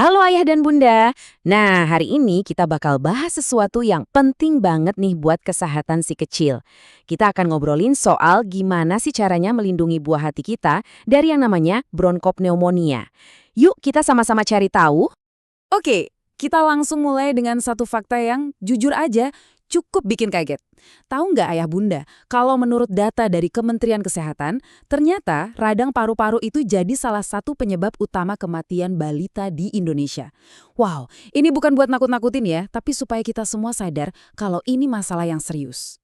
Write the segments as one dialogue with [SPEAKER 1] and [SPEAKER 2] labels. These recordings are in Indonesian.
[SPEAKER 1] Halo ayah dan bunda. Nah, hari ini kita bakal bahas sesuatu yang penting banget nih buat kesehatan si kecil. Kita akan ngobrolin soal gimana sih caranya melindungi buah hati kita dari yang namanya bronkopneumonia. Yuk kita sama-sama cari tahu.
[SPEAKER 2] Oke, kita langsung mulai dengan satu fakta yang jujur aja cukup bikin kaget. Tahu nggak ayah bunda, kalau menurut data dari Kementerian Kesehatan, ternyata radang paru-paru itu jadi salah satu penyebab utama kematian balita di Indonesia. Wow, ini bukan buat nakut-nakutin ya, tapi supaya kita semua sadar kalau ini masalah yang serius.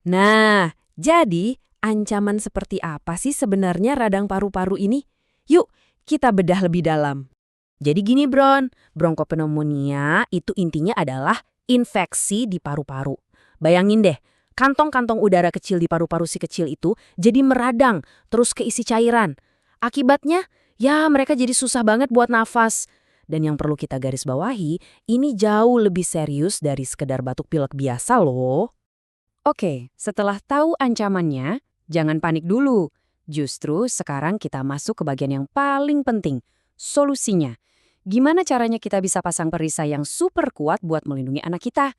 [SPEAKER 1] Nah, jadi ancaman seperti apa sih sebenarnya radang paru-paru ini? Yuk kita bedah lebih dalam. Jadi gini bronkopneumonia itu intinya adalah infeksi di paru-paru. Bayangin deh, kantong-kantong udara kecil di paru-paru si kecil itu jadi meradang, terus keisi cairan. Akibatnya, ya mereka jadi susah banget buat nafas. Dan yang perlu kita garis bawahi, ini jauh lebih serius dari sekedar batuk pilek biasa loh. Oke, setelah tahu ancamannya, jangan panik dulu. Justru sekarang kita masuk ke bagian yang paling penting, solusinya. Gimana caranya kita bisa pasang perisai yang super kuat buat melindungi anak kita?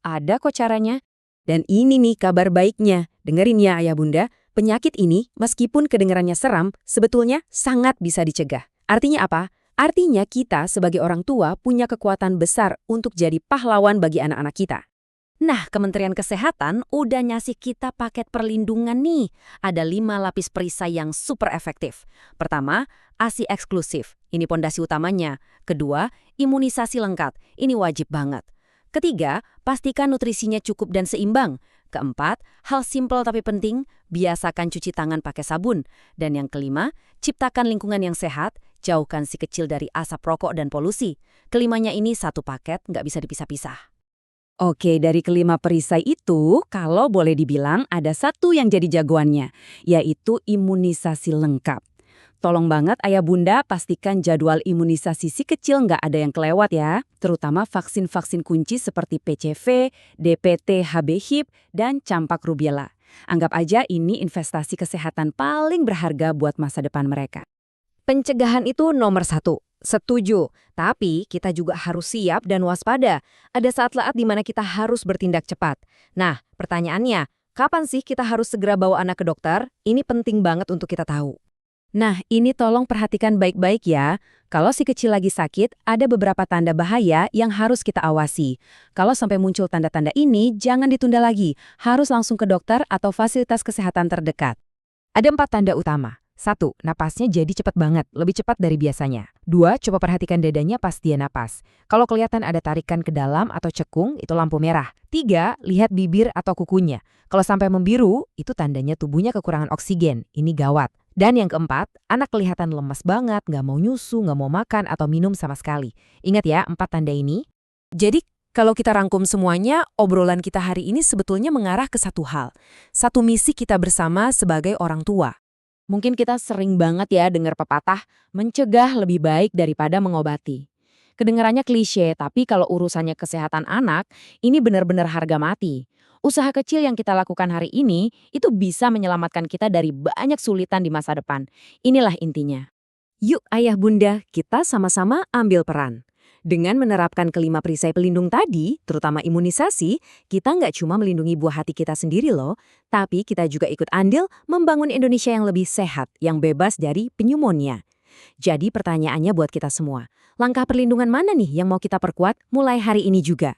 [SPEAKER 1] Ada kok caranya. Dan ini nih kabar baiknya. Dengerin ya ayah bunda, penyakit ini meskipun kedengarannya seram, sebetulnya sangat bisa dicegah. Artinya apa? Artinya kita sebagai orang tua punya kekuatan besar untuk jadi pahlawan bagi anak-anak kita. Nah, Kementerian Kesehatan udah ngasih kita paket perlindungan nih. Ada 5 lapis perisai yang super efektif. Pertama, ASI eksklusif. Ini pondasi utamanya. Kedua, imunisasi lengkap. Ini wajib banget. Ketiga, pastikan nutrisinya cukup dan seimbang. Keempat, hal simpel tapi penting, biasakan cuci tangan pakai sabun. Dan yang kelima, ciptakan lingkungan yang sehat, jauhkan si kecil dari asap rokok dan polusi. Kelimanya ini satu paket, nggak bisa dipisah-pisah. Oke, dari kelima perisai itu, kalau boleh dibilang ada satu yang jadi jagoannya, yaitu imunisasi lengkap. Tolong banget ayah bunda pastikan jadwal imunisasi si kecil nggak ada yang kelewat ya, terutama vaksin-vaksin kunci seperti PCV, DPT, HB-Hib, dan campak rubella. Anggap aja ini investasi kesehatan paling berharga buat masa depan mereka. Pencegahan itu nomor 1. Setuju, tapi kita juga harus siap dan waspada. Ada saat-saat di mana kita harus bertindak cepat. Nah, pertanyaannya, kapan sih kita harus segera bawa anak ke dokter? Ini penting banget untuk kita tahu. Nah, ini tolong perhatikan baik-baik ya. Kalau si kecil lagi sakit, ada beberapa tanda bahaya yang harus kita awasi. Kalau sampai muncul tanda-tanda ini, jangan ditunda lagi. Harus langsung ke dokter atau fasilitas kesehatan terdekat. Ada 4 tanda utama. 1. Napasnya jadi cepat banget, lebih cepat dari biasanya. 2. Coba perhatikan dadanya pas dia napas. Kalau kelihatan ada tarikan ke dalam atau cekung, itu lampu merah. 3. Lihat bibir atau kukunya. Kalau sampai membiru, itu tandanya tubuhnya kekurangan oksigen. Ini gawat. Dan yang keempat, anak kelihatan lemas banget, nggak mau nyusu, nggak mau makan, atau minum sama sekali. Ingat ya, 4 tanda ini. Jadi, kalau kita rangkum semuanya, obrolan kita hari ini sebetulnya mengarah ke satu hal. Satu misi kita bersama sebagai orang tua. Mungkin kita sering banget ya dengar pepatah, mencegah lebih baik daripada mengobati. Kedengarannya klise, tapi kalau urusannya kesehatan anak, ini benar-benar harga mati. Usaha kecil yang kita lakukan hari ini, itu bisa menyelamatkan kita dari banyak sulitan di masa depan. Inilah intinya. Yuk ayah bunda, kita sama-sama ambil peran. Dengan menerapkan kelima perisai pelindung tadi, terutama imunisasi, kita nggak cuma melindungi buah hati kita sendiri loh, tapi kita juga ikut andil membangun Indonesia yang lebih sehat, yang bebas dari pneumonia. Jadi pertanyaannya buat kita semua, langkah perlindungan mana nih yang mau kita perkuat mulai hari ini juga?